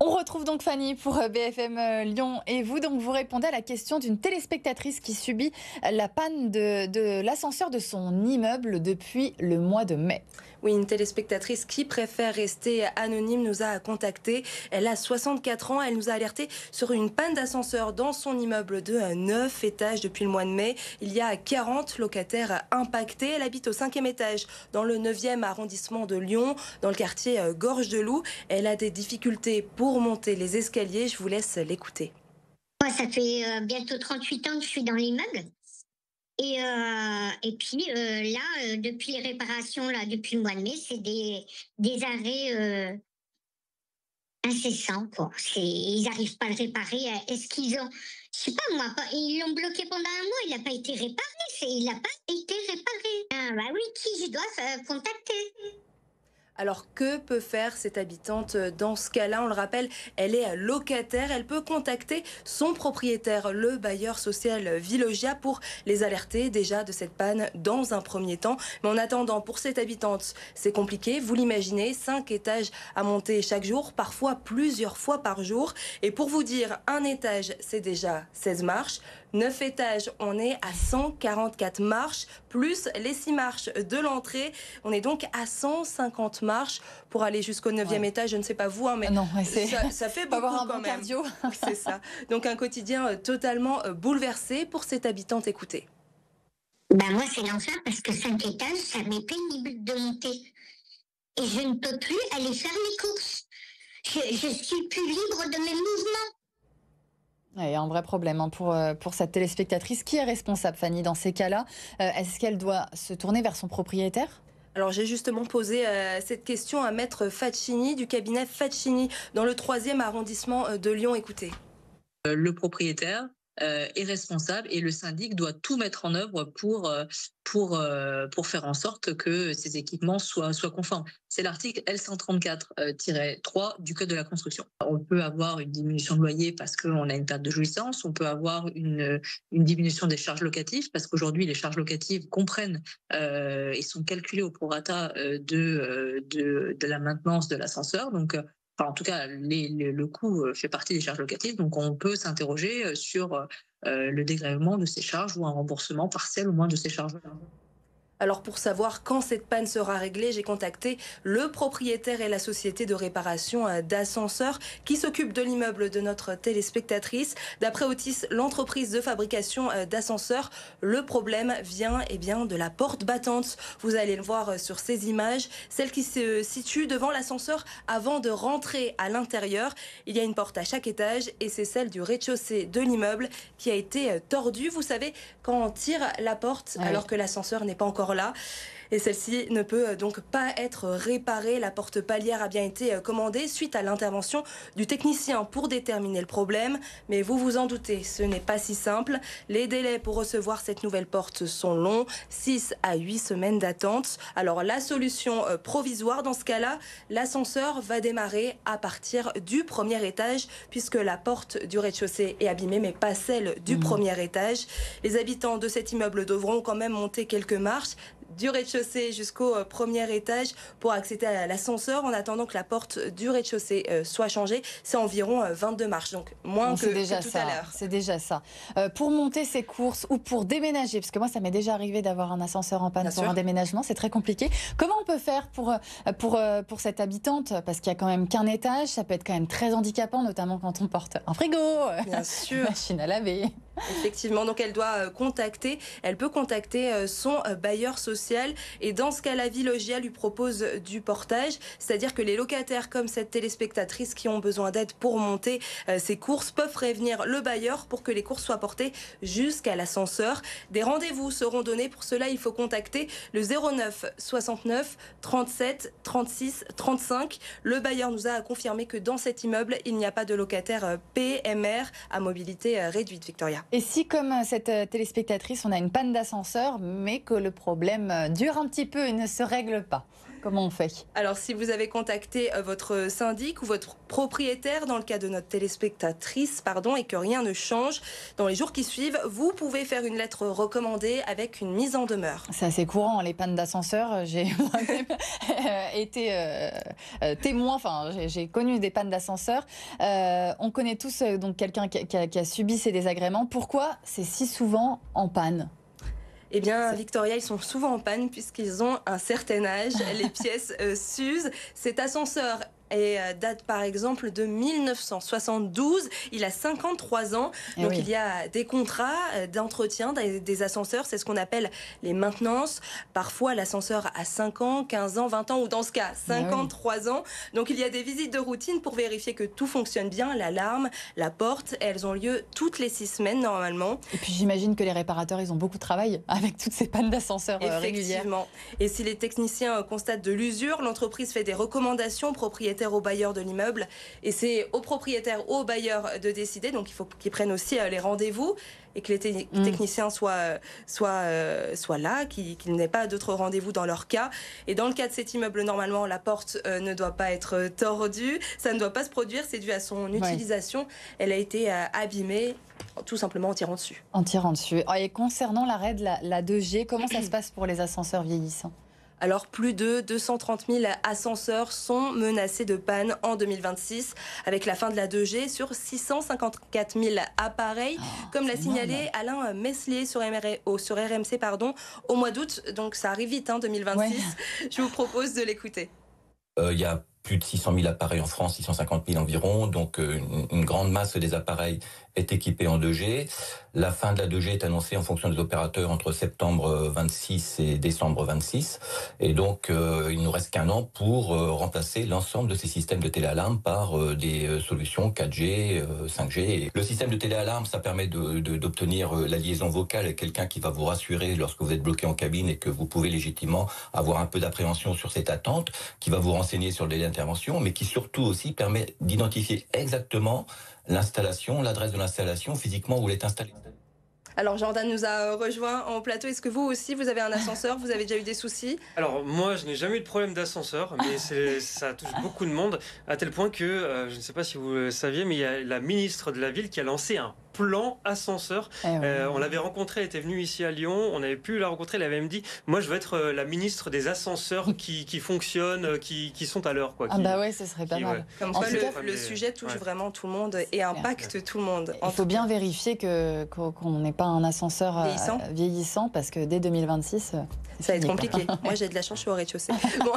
On retrouve donc Fanny pour BFM Lyon et vous. Donc vous répondez à la question d'une téléspectatrice qui subit la panne de l'ascenseur de son immeuble depuis le mois de mai. Oui, une téléspectatrice qui préfère rester anonyme nous a contacté. Elle a 64 ans. Elle nous a alerté sur une panne d'ascenseur dans son immeuble de 9 étages depuis le mois de mai. Il y a 40 locataires impactés. Elle habite au 5e étage dans le 9e arrondissement de Lyon, dans le quartier Gorge de Loup. Elle a des difficultés pour monter les escaliers. Je vous laisse l'écouter. Moi, ça fait bientôt 38 ans que je suis dans l'immeuble. Et puis là, depuis les réparations, là, depuis le mois de mai, c'est des arrêts incessants, quoi. Ils n'arrivent pas à le réparer. Est-ce qu'ils ont... Je sais pas moi, ils l'ont bloqué pendant un mois, il n'a pas été réparé. Il n'a pas été réparé. Ah bah oui, qui je dois contacter? Alors, que peut faire cette habitante dans ce cas-là? On le rappelle, elle est locataire. Elle peut contacter son propriétaire, le bailleur social Villogia, pour les alerter déjà de cette panne dans un premier temps. Mais en attendant, pour cette habitante, c'est compliqué. Vous l'imaginez, 5 étages à monter chaque jour, parfois plusieurs fois par jour. Et pour vous dire, un étage, c'est déjà 16 marches. 9 étages, on est à 144 marches, plus les 6 marches de l'entrée. On est donc à 150 marches pour aller jusqu'au 9e étage. Je ne sais pas vous, hein, mais Non, ça fait beaucoup avoir un quand bon même. cardio. C'est ça. Donc un quotidien totalement bouleversé pour cette habitante. Écoutez. Ben moi, c'est l'enfer parce que 5 étages, ça m'est pénible de monter. Et je ne peux plus aller faire mes courses. Je suis plus libre de mes mouvements. Il y a un vrai problème pour cette téléspectatrice. Qui est responsable, Fanny, dans ces cas-là? Est-ce qu'elle doit se tourner vers son propriétaire? Alors j'ai justement posé cette question à Maître Faccini du cabinet Faccini dans le 3e arrondissement de Lyon. Écoutez. Le propriétaire est responsable et le syndic doit tout mettre en œuvre pour faire en sorte que ces équipements soient conformes. C'est l'article L134-3 du Code de la construction. On peut avoir une diminution de loyer parce qu'on a une perte de jouissance, on peut avoir une diminution des charges locatives parce qu'aujourd'hui les charges locatives comprennent et sont calculées au prorata de la maintenance de l'ascenseur. Donc en tout cas, le coût fait partie des charges locatives, donc on peut s'interroger sur le dégrèvement de ces charges ou un remboursement partiel au moins de ces charges. Alors pour savoir quand cette panne sera réglée, j'ai contacté le propriétaire et la société de réparation d'ascenseurs qui s'occupe de l'immeuble de notre téléspectatrice. D'après Otis, l'entreprise de fabrication d'ascenseurs, le problème vient de la porte battante. Vous allez le voir sur ces images, celle qui se situe devant l'ascenseur avant de rentrer à l'intérieur. Il y a une porte à chaque étage et c'est celle du rez-de-chaussée de l'immeuble qui a été tordue. Vous savez, quand on tire la porte alors que l'ascenseur n'est pas encore là. Et celle-ci ne peut donc pas être réparée. La porte palière a bien été commandée suite à l'intervention du technicien pour déterminer le problème. Mais vous vous en doutez, ce n'est pas si simple. Les délais pour recevoir cette nouvelle porte sont longs, 6 à 8 semaines d'attente. Alors la solution provisoire dans ce cas-là, l'ascenseur va démarrer à partir du 1er étage puisque la porte du rez-de-chaussée est abîmée mais pas celle du 1er étage. Les habitants de cet immeuble devront quand même monter quelques marches du rez-de-chaussée jusqu'au 1er étage pour accéder à l'ascenseur en attendant que la porte du rez-de-chaussée soit changée. C'est environ 22 marches, donc moins que tout à l'heure. C'est déjà ça. Pour monter ses courses ou pour déménager, parce que moi ça m'est déjà arrivé d'avoir un ascenseur en panne pour un déménagement, c'est très compliqué. Comment on peut faire pour cette habitante? Parce qu'il n'y a quand même qu'un étage, ça peut être quand même très handicapant, notamment quand on porte un frigo, Bien sûr. machine à laver. Effectivement, donc elle peut contacter son bailleur social et dans ce cas la Villogia lui propose du portage, c'est-à-dire que les locataires comme cette téléspectatrice qui ont besoin d'aide pour monter ces courses peuvent prévenir le bailleur pour que les courses soient portées jusqu'à l'ascenseur. Des rendez-vous seront donnés, pour cela il faut contacter le 09 69 37 36 35. Le bailleur nous a confirmé que dans cet immeuble il n'y a pas de locataire PMR à mobilité réduite, Victoria. Et si, comme cette téléspectatrice, on a une panne d'ascenseur, mais que le problème dure un petit peu et ne se règle pas? Comment on fait? Alors, si vous avez contacté votre syndic ou votre propriétaire, dans le cas de notre téléspectatrice, et que rien ne change, dans les jours qui suivent, vous pouvez faire une lettre recommandée avec une mise en demeure. C'est assez courant, les pannes d'ascenseur. J'ai moi-même été témoin, j'ai connu des pannes d'ascenseur. On connaît tous donc quelqu'un qui a subi ces désagréments. Pourquoi c'est si souvent en panne? Eh bien, Victoria, ils sont souvent en panne puisqu'ils ont un certain âge. Les pièces s'usent. Cet ascenseur date par exemple de 1972. Il a 53 ans. Donc il y a des contrats d'entretien des ascenseurs. C'est ce qu'on appelle les maintenances. Parfois l'ascenseur a 5 ans, 15 ans, 20 ans ou dans ce cas 53 ans. Donc il y a des visites de routine pour vérifier que tout fonctionne bien. L'alarme, la porte, elles ont lieu toutes les 6 semaines normalement. Et puis j'imagine que les réparateurs, ils ont beaucoup de travail avec toutes ces pannes d'ascenseur régulières. Effectivement. Et si les techniciens constatent de l'usure, l'entreprise fait des recommandations aux propriétaires, aux bailleurs de l'immeuble, et c'est aux propriétaires, aux bailleurs de décider. Donc il faut qu'ils prennent aussi les rendez-vous et que les techniciens soient là, qu'il n'y ait pas d'autres rendez-vous dans leur cas. Et dans le cas de cet immeuble, normalement, la porte ne doit pas être tordue, ça ne doit pas se produire, c'est dû à son utilisation. Elle a été abîmée, tout simplement en tirant dessus. En tirant dessus. Et concernant l'arrêt de la 2G, comment ça se passe pour les ascenseurs vieillissants? Alors, plus de 230 000 ascenseurs sont menacés de panne en 2026, avec la fin de la 2G sur 654 000 appareils, comme l'a signalé Alain Meslier sur RMC au mois d'août. Donc ça arrive vite, 2026. Je vous propose de l'écouter. Il y a plus de 600 000 appareils en France, 650 000 environ, donc une grande masse des appareils est équipée en 2G. La fin de la 2G est annoncée en fonction des opérateurs entre septembre 26 et décembre 26. Et donc, il ne nous reste qu'un an pour remplacer l'ensemble de ces systèmes de téléalarme par des solutions 4G, 5G. Le système de téléalarme, ça permet d'obtenir la liaison vocale avec quelqu'un qui va vous rassurer lorsque vous êtes bloqué en cabine et que vous pouvez légitimement avoir un peu d'appréhension sur cette attente, qui va vous renseigner sur le délai d'intervention, mais qui surtout aussi permet d'identifier exactement l'installation, l'adresse de l'installation, physiquement où elle est installée. Alors Jordan nous a rejoint en plateau. Est-ce que vous aussi, vous avez un ascenseur? Vous avez déjà eu des soucis? Alors moi, je n'ai jamais eu de problème d'ascenseur, mais ça touche beaucoup de monde, à tel point que, je ne sais pas si vous le saviez, mais il y a la ministre de la ville qui a lancé un plan ascenseur. On l'avait rencontrée, elle était venue ici à Lyon, on avait pu la rencontrer, elle avait même dit, moi je veux être la ministre des ascenseurs qui fonctionnent, qui sont à l'heure. Ce serait pas mal. Comme quoi le sujet touche vraiment tout le monde et impacte tout le monde. Il faut bien vérifier qu'on n'ait pas un ascenseur vieillissant, parce que dès 2026, ça va être compliqué. Moi j'ai de la chance, je suis au rez-de-chaussée. Bon,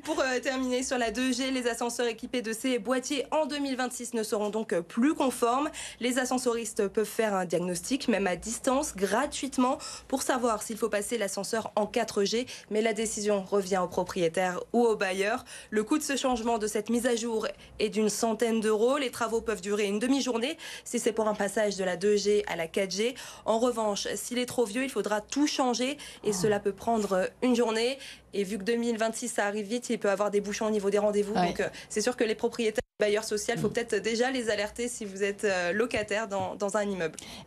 pour terminer sur la 2G, les ascenseurs équipés de ces boîtiers en 2026 ne seront donc plus conformes. Les ascensoristes peuvent faire un diagnostic, même à distance, gratuitement, pour savoir s'il faut passer l'ascenseur en 4G. Mais la décision revient au propriétaire ou au bailleur. Le coût de ce changement, de cette mise à jour, est d'une centaine d'euros. Les travaux peuvent durer une demi-journée si c'est pour un passage de la 2G à la 4G. En revanche, s'il est trop vieux, il faudra tout changer et cela peut prendre une journée. Et vu que 2026, ça arrive vite, il peut y avoir des bouchons au niveau des rendez-vous. Donc c'est sûr que les propriétaires bailleurs sociaux, il faut peut-être déjà les alerter si vous êtes locataire dans un immeuble.